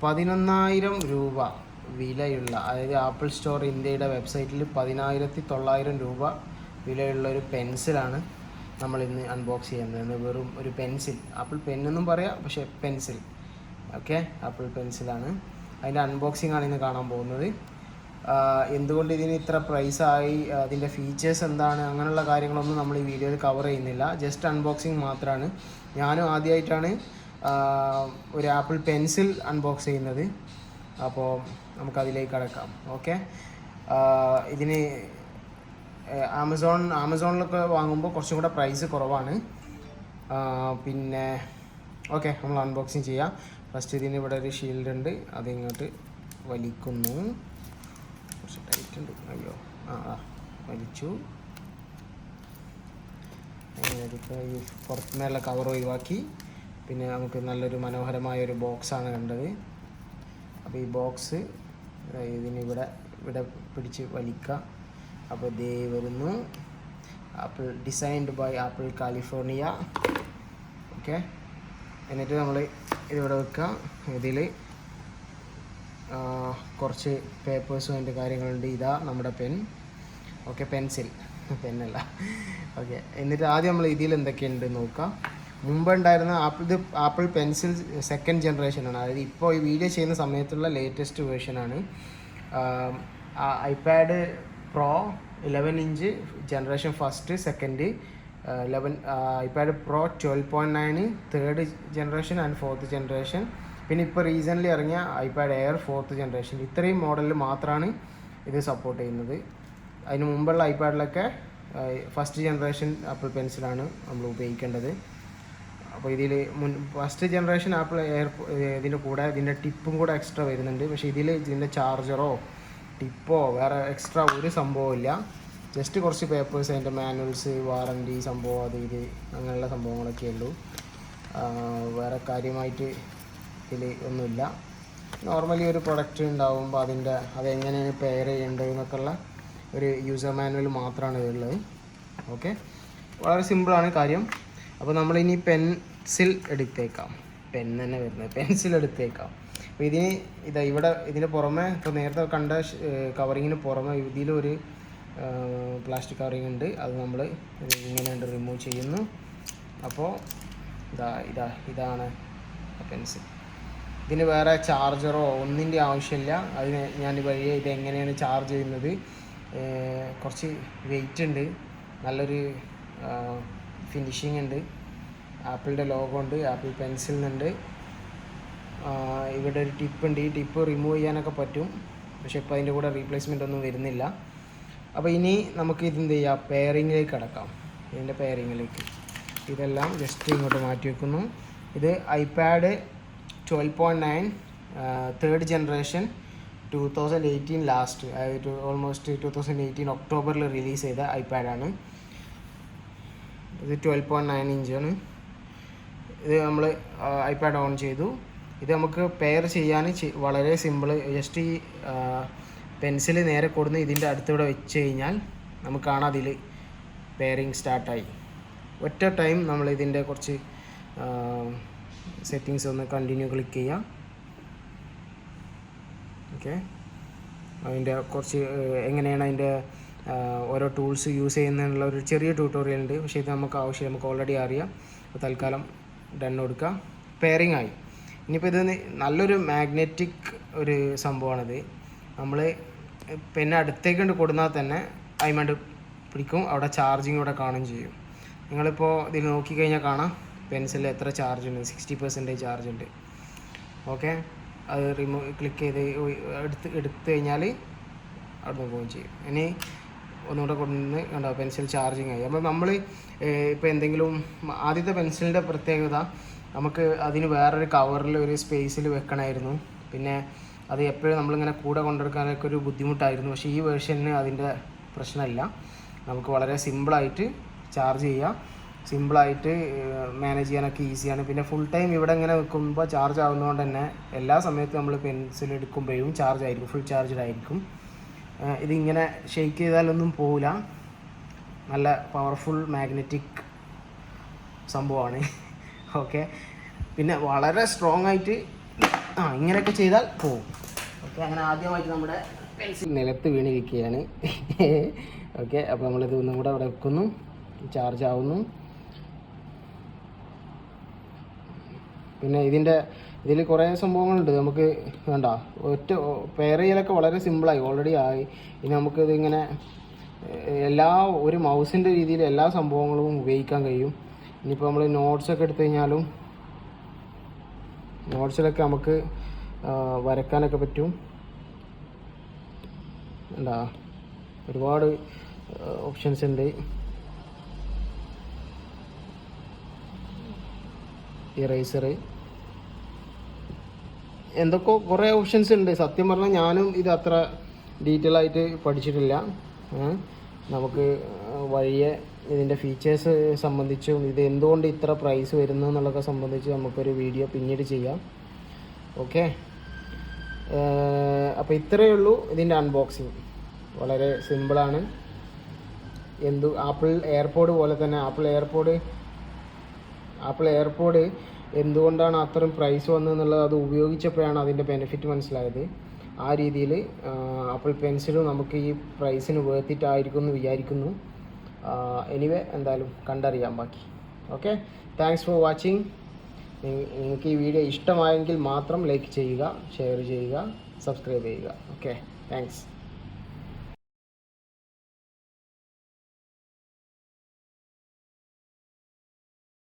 11,000 രൂപ വിലയുള്ള, അതായത് ആപ്പിൾ സ്റ്റോർ ഇന്ത്യയുടെ വെബ്സൈറ്റിൽ 11,900 രൂപ വിലയുള്ള ഒരു പെൻസിലാണ് നമ്മൾ ഇന്ന് അൺബോക്സ് ചെയ്യുന്നത്. വെറും ഒരു പെൻസിൽ, ആപ്പിൾ പെന്നെന്നും പറയാം, പക്ഷേ പെൻസിൽ. Okay, apple പെൻസിലാണ്. അതിൻ്റെ അൺബോക്സിംഗ് ആണ് ഇന്ന് കാണാൻ പോകുന്നത്. എന്തുകൊണ്ട് ഇതിന് ഇത്ര പ്രൈസായി, അതിൻ്റെ ഫീച്ചേഴ്സ് എന്താണ്, അങ്ങനെയുള്ള കാര്യങ്ങളൊന്നും നമ്മൾ ഈ വീഡിയോയിൽ കവർ ചെയ്യുന്നില്ല. ജസ്റ്റ് അൺബോക്സിങ് മാത്രമാണ്. ഞാനും ആദ്യമായിട്ടാണ് ഒരു ആപ്പിൾ പെൻസിൽ അൺബോക്സ് ചെയ്യുന്നത്. അപ്പോൾ നമുക്കതിലേക്ക് കടക്കാം. ഓക്കെ, ഇതിന് ആമസോണിലൊക്കെ വാങ്ങുമ്പോൾ കുറച്ചും കൂടെ പ്രൈസ് കുറവാണ്. പിന്നെ ഓക്കെ, നമ്മൾ അൺബോക്സിങ് ചെയ്യാം. ഫസ്റ്റ് ഇതിന് ഇവിടെ ഒരു ഷീൽഡ് ഉണ്ട്, അതിങ്ങോട്ട് വലിക്കുന്നു. കുറച്ച് ടൈറ്റ് ഉണ്ട്, അയ്യോ വലിച്ചു. ഇപ്പോൾ ഈ പുറത്തുനിന്നുള്ള കവർ ഒഴിവാക്കി. പിന്നെ നമുക്ക് നല്ലൊരു മനോഹരമായ ഒരു ബോക്സാണ് കണ്ടത്. അപ്പോൾ ഈ ബോക്സ് ഇതിനിവിടെ പിടിച്ച് വലിക്കുക. അപ്പോൾ ദേ വരുന്നു, Apple designed by Apple California. Okay, എന്നിട്ട് നമ്മൾ ഇതിവിടെ വെക്കുക. ഇതിൽ കുറച്ച് പേപ്പേഴ്സും അതിൻ്റെ കാര്യങ്ങളുണ്ട്. ഇതാ നമ്മുടെ പെൻ. ഓക്കെ, പെൻസിൽ, പെന്നല്ല. ഓക്കെ, എന്നിട്ട് ആദ്യം നമ്മൾ ഇതിൽ എന്തൊക്കെയുണ്ട് നോക്കാം. മുമ്പ് ഉണ്ടായിരുന്ന ആപ്പിൾ പെൻസിൽ സെക്കൻഡ് ജനറേഷനാണ്, അതായത് ഇപ്പോൾ ഈ വീഡിയോ ചെയ്യുന്ന സമയത്തുള്ള ലേറ്റസ്റ്റ് വേർഷനാണ്. IPad Pro 11 inch generation first, second 11, iPad Pro 12.9 third generation and fourth generation. പിന്നെ ഇപ്പോൾ റീസെൻ്റ്ലി ഇറങ്ങിയ ഐപാഡ് എയർ ഫോർത്ത് ജനറേഷൻ. ഇത്രയും മോഡലിൽ മാത്രമാണ് ഇത് സപ്പോർട്ട് ചെയ്യുന്നത്. അതിന് മുമ്പുള്ള ഐപാഡിലൊക്കെ ഫസ്റ്റ് ജനറേഷൻ ആപ്പിൾ പെൻസിലാണ് നമ്മൾ ഉപയോഗിക്കേണ്ടത്. അപ്പോൾ ഇതിൽ ഫസ്റ്റ് ജനറേഷൻ ആപ്പിൾ എയർ ഇതിൻ്റെ കൂടെ ഇതിൻ്റെ ടിപ്പും കൂടെ എക്സ്ട്രാ വരുന്നുണ്ട്. പക്ഷേ ഇതിൻ്റെ ചാർജറോ ടിപ്പോ വേറെ എക്സ്ട്രാ ഒരു സംഭവമില്ല. ജസ്റ്റ് കുറച്ച് പേപ്പേഴ്സ്, അതിൻ്റെ മാനുവൽസ്, വാറൻറ്റി സംഭവം, അത് ഇത് അങ്ങനെയുള്ള സംഭവങ്ങളൊക്കെ ഉള്ളൂ. വേറെ കാര്യമായിട്ട് ഇതിൽ ഒന്നുമില്ല. നോർമലി ഒരു പ്രൊഡക്റ്റ് ഉണ്ടാകുമ്പോൾ അതെങ്ങനെയാണ് പെയർ ചെയ്യേണ്ടത് എന്നൊക്കെയുള്ള ഒരു യൂസർ മാനുവൽ മാത്രമാണ് ഇതുള്ളത്. ഓക്കെ, വളരെ സിമ്പിളാണ് കാര്യം. അപ്പോൾ നമ്മളിനി പെൻസിൽ എടുത്തേക്കാം. പെൻ തന്നെ വരുന്നത്, പെൻസിൽ എടുത്തേക്കാം. അപ്പോൾ ഇതിന് പുറമെ, ഇപ്പോൾ നേരത്തെ കണ്ട കവറിങ്ങിന് പുറമെ ഇതിലൊരു പ്ലാസ്റ്റിക് കവറിങ് ഉണ്ട്. അത് നമ്മൾ ഇങ്ങനെ റിമൂവ് ചെയ്യുന്നു. അപ്പോൾ ഇതാണ് പെൻസിൽ. ഇതിന് വേറെ ചാർജറോ ഒന്നിൻ്റെ ആവശ്യമില്ല. അതിന് ഞാൻ വഴിയെ ഇതെങ്ങനെയാണ് ചാർജ് ചെയ്യുന്നത്. കുറച്ച് വെയിറ്റ് ഉണ്ട്, നല്ലൊരു ഫിനിഷിംഗ് ഉണ്ട്, ആപ്പിളിൻ്റെ ലോഗോ ഉണ്ട്, ആപ്പിൾ പെൻസിൽ ഉണ്ട്. ഇവിടെ ഒരു ടിപ്പ് ഉണ്ട്. ഈ ടിപ്പ് റിമൂവ് ചെയ്യാനൊക്കെ പറ്റും, പക്ഷെ ഇപ്പോൾ അതിൻ്റെ കൂടെ റീപ്ലേസ്മെൻ്റ് ഒന്നും വരുന്നില്ല. അപ്പോൾ ഇനി നമുക്ക് ഇതെന്ത് ചെയ്യാം, പെയറിങ്ങിലേക്ക് കടക്കാം. ഇതിൻ്റെ പെയറിങ്ങിലേക്ക് ഇതെല്ലാം ജസ്റ്റ് ഇങ്ങോട്ട് മാറ്റി വെക്കുന്നു. ഇത് ഐപാഡ് 12.9 തേർഡ് ജനറേഷൻ 2018 ലാസ്റ്റ്, അതായത് ഓൾമോസ്റ്റ് 2018 ഒക്ടോബറിൽ റിലീസ് ചെയ്ത ഐപാഡാണ്. ഇത് 12.9 ഇഞ്ചാണ്. ഇത് നമ്മൾ ഐപാഡ് ഓൺ ചെയ്തു. ഇത് നമുക്ക് പെയർ ചെയ്യാൻ വളരെ സിമ്പിൾ. ജസ്റ്റ് ഈ പെൻസിൽ നേരെ കൊടുന്ന് ഇതിൻ്റെ അടുത്തൂടെ വെച്ച് കഴിഞ്ഞാൽ നമുക്ക് കാണാം അതിൽ പെയറിങ് സ്റ്റാർട്ടായി. ഒറ്റ ടൈം നമ്മൾ ഇതിൻ്റെ കുറച്ച് സെറ്റിങ്സ് ഒന്ന് കണ്ടിന്യൂ ക്ലിക്ക് ചെയ്യാം. ഓക്കെ, അതിൻ്റെ കുറച്ച് എങ്ങനെയാണ് അതിൻ്റെ ഓരോ ടൂൾസ് യൂസ് ചെയ്യുന്നതിനുള്ള ഒരു ചെറിയ ട്യൂട്ടോറിയൽ ഉണ്ട്. പക്ഷേ ഇത് നമുക്ക് ഓൾറെഡി അറിയാം. അപ്പോൾ തൽക്കാലം ഡൺ കൊടുക്കുക. പെയറിങ് ആയി. ഇനിയിപ്പോൾ ഇത് നല്ലൊരു മാഗ്നറ്റിക് ഒരു സംഭവമാണിത്. നമ്മൾ പിന്നെ അടുത്തേക്ക് കൊണ്ട് കൊടുന്നാൽ തന്നെ അതിമണ്ട് പിടിക്കും. അവിടെ ചാർജിങ് ഇവിടെ കാണുകയും ചെയ്യും. നിങ്ങളിപ്പോൾ ഇതിൽ നോക്കിക്കഴിഞ്ഞാൽ കാണാം പെൻസിലിൽ എത്ര ചാർജ് ഉണ്ട്. 60% ചാർജ് ഉണ്ട്. ഓക്കെ, അത് ക്ലിക്ക് ചെയ്ത് എടുത്തു കഴിഞ്ഞാൽ അവിടെ നിന്ന് പോവുകയും ചെയ്യും. ഇനി ഒന്നുകൂടെ കൊണ്ടുവന്ന് കണ്ടോ പെൻസിൽ ചാർജിങ് ആയി. അപ്പോൾ നമ്മൾ ഇപ്പോൾ എന്തെങ്കിലും ആദ്യത്തെ പെൻസിലിൻ്റെ പ്രത്യേകത, നമുക്ക് അതിന് വേറൊരു കവറിൽ ഒരു സ്പേസിൽ വെക്കണമായിരുന്നു. പിന്നെ അത് എപ്പോഴും നമ്മളിങ്ങനെ കൂടെ കൊണ്ടെടുക്കാനൊക്കെ ഒരു ബുദ്ധിമുട്ടായിരുന്നു. പക്ഷേ ഈ വേർഷന് അതിൻ്റെ പ്രശ്നമില്ല. നമുക്ക് വളരെ സിമ്പിളായിട്ട് ചാർജ് ചെയ്യാം, സിമ്പിളായിട്ട് മാനേജ് ചെയ്യാനൊക്കെ ഈസിയാണ്. പിന്നെ ഫുൾ ടൈം ഇവിടെ ഇങ്ങനെ വെക്കുമ്പോൾ ചാർജ് ആവുന്നതുകൊണ്ട് തന്നെ എല്ലാ സമയത്തും നമ്മൾ പെൻസിൽ എടുക്കുമ്പോഴും ചാർജ് ആയിരിക്കും, ഫുൾ ചാർജ്ഡ് ആയിരിക്കും. ഇതിങ്ങനെ ഷെയ്ക്ക് ചെയ്താലൊന്നും പോവില്ല. നല്ല പവർഫുൾ മാഗ്നറ്റിക് സംഭവമാണ്. ഓക്കെ, പിന്നെ വളരെ സ്ട്രോങ് ആയിട്ട് ഇങ്ങനെയൊക്കെ ചെയ്താൽ പോവും. ഓക്കെ, അങ്ങനെ ആദ്യമായിട്ട് നമ്മുടെ പെൻസിൽ നിലത്ത് വീണിരിക്കുകയാണ്. ഓക്കെ, അപ്പോൾ നമ്മളിത് ഒന്നും കൂടെ അവിടെ വെക്കുന്നു, ചാർജ് ആവുന്നു. പിന്നെ ഇതിൽ കുറേ സംഭവങ്ങളുണ്ട്. നമുക്ക് വേണ്ട ഒറ്റ പെയർ ചെയ്യലൊക്കെ വളരെ സിമ്പിളായി ഓൾറെഡി ആയി. ഇനി നമുക്കിതിങ്ങനെ ഒരു മൗസിൻ്റെ രീതിയിൽ എല്ലാ സംഭവങ്ങളും ഉപയോഗിക്കാൻ കഴിയും. ഇനിയിപ്പോൾ നമ്മൾ നോട്ട്സൊക്കെ എടുത്തു കഴിഞ്ഞാലും നോട്ട്സിലൊക്കെ നമുക്ക് വരയ്ക്കാനൊക്കെ പറ്റും. എന്താ ഒരുപാട് ഓപ്ഷൻസ് ഉണ്ട്. ഇറേസർ, എന്തൊക്കെ കുറേ ഓപ്ഷൻസ് ഉണ്ട്. സത്യം പറഞ്ഞാൽ ഞാനും ഇത് അത്ര ഡീറ്റെയിൽ ആയിട്ട് പഠിച്ചിട്ടില്ല. നമുക്ക് വഴിയെ ഇതിൻ്റെ ഫീച്ചേഴ്സ് സംബന്ധിച്ചും ഇത് എന്തുകൊണ്ട് ഇത്ര പ്രൈസ് വരുന്നു എന്നുള്ളതൊക്കെ സംബന്ധിച്ച് നമുക്കൊരു വീഡിയോ പിന്നീട് ചെയ്യാം. ഓക്കെ, അപ്പോൾ ഇത്രയേ ഉള്ളൂ ഇതിൻ്റെ അൺബോക്സിങ്. വളരെ സിമ്പിളാണ്. ആപ്പിൾ എയർപോഡ് പോലെ തന്നെ ആപ്പിൾ എയർപോഡ് എന്തുകൊണ്ടാണ് അത്രയും പ്രൈസ് വന്നതെന്നുള്ളത് അത് ഉപയോഗിച്ചപ്പോഴാണ് അതിൻ്റെ ബെനിഫിറ്റ് മനസ്സിലായത്. ആ രീതിയിൽ ആപ്പിൾ പെൻസിലും നമുക്ക് ഈ പ്രൈസിന് വേർത്തിട്ടായിരിക്കും എന്ന് വിചാരിക്കുന്നു. എനിവേ, എന്തായാലും കണ്ടറിയാം ബാക്കി. Okay, thanks for watching. നിങ്ങൾക്ക് ഈ വീഡിയോ ഇഷ്ടമായെങ്കിൽ മാത്രം ലൈക്ക് ചെയ്യുക, ഷെയർ ചെയ്യുക, സബ്സ്ക്രൈബ് ചെയ്യുക. Okay, thanks.